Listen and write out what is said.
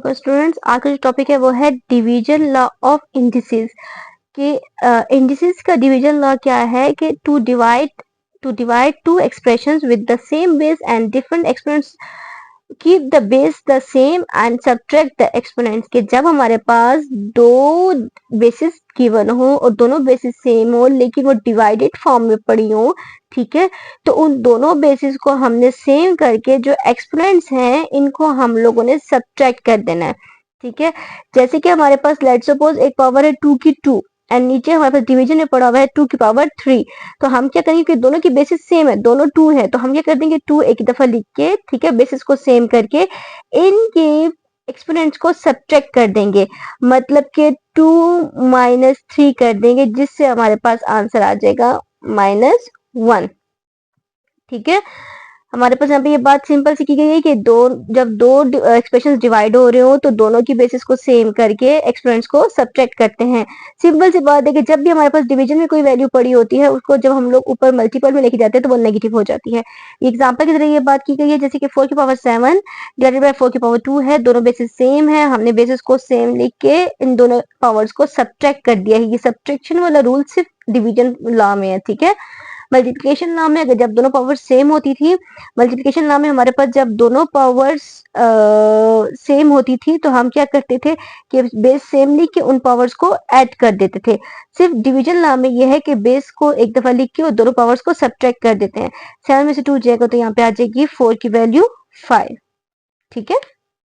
Okay students, आज का जो टॉपिक है वो है डिवीजन लॉ ऑफ इंडिसेस। कि इंडिसेस का डिवीजन लॉ क्या है कि to divide two expressions with the same base and different exponents, keep the base the same and subtract the exponents. के जब हमारे पास दो बेसिस गिवन हो और दोनों बेसिस सेम हो लेकिन वो डिवाइडेड फॉर्म में पड़ी हो, ठीक है, तो उन दोनों बेसिस को हमने सेम करके जो एक्सपोनेंट्स हैं इनको हम लोगों ने सब्ट्रैक्ट कर देना है। ठीक है, जैसे कि हमारे पास लेट्स सपोज एक पावर है 2 की 2 एंड नीचे हमारे पास डिवीजन में पड़ा हुआ है 2 की पावर 3। तो हम क्या करेंगे कि दोनों की बेसिस सेम है, दोनों 2 है, तो हम क्या कर देंगे 2 एक दफा लिख के, ठीक है, बेसिस को सेम करके इनके एक्सपोनेंट्स को सब्ट्रैक्ट कर देंगे, मतलब कि 2 माइनस 3 कर देंगे, जिससे हमारे पास आंसर आ जाएगा -1। ठीक है, हमारे पास यहाँ पे ये बात सिंपल सी की गई है कि जब दो एक्सप्रेशंस डिवाइड हो रहे हो तो दोनों की बेसिस को सेम करके एक्सपोनेंट्स को सब्ट्रैक्ट करते हैं। सिंपल सी बात है कि जब भी हमारे पास डिवीजन में कोई वैल्यू पड़ी होती है उसको जब हम लोग ऊपर मल्टीपल में लेके जाते हैं तो वो नेगेटिव हो जाती है। एग्जाम्पल की तरह ये बात की गई है, जैसे कि 4 की पावर 7 डिवाइडेड बाय 4 की पावर 2 है, दोनों बेसिस सेम है, हमने बेसिस को सेम लिख के इन दोनों पावर्स को सब्ट्रैक्ट कर दिया है। ये सब्ट्रैक्शन वाला रूल सिर्फ डिवीजन लॉ में है। ठीक है, मल्टीप्लिकेशन लॉ में अगर जब दोनों पावर्स सेम होती थी, मल्टीप्लिकेशन लॉ में हमारे पास जब दोनों पावर्स सेम होती थी तो हम क्या करते थे कि बेस सेम लिख के उन पावर्स को ऐड कर देते थे। सिर्फ डिवीजन लॉ में यह है कि बेस को एक दफा लिख के और दोनों पावर्स को सब्ट्रैक्ट कर देते हैं। 7 में से 2 जाएगा तो यहाँ पे आ जाएगी 4 की वैल्यू 5। ठीक है।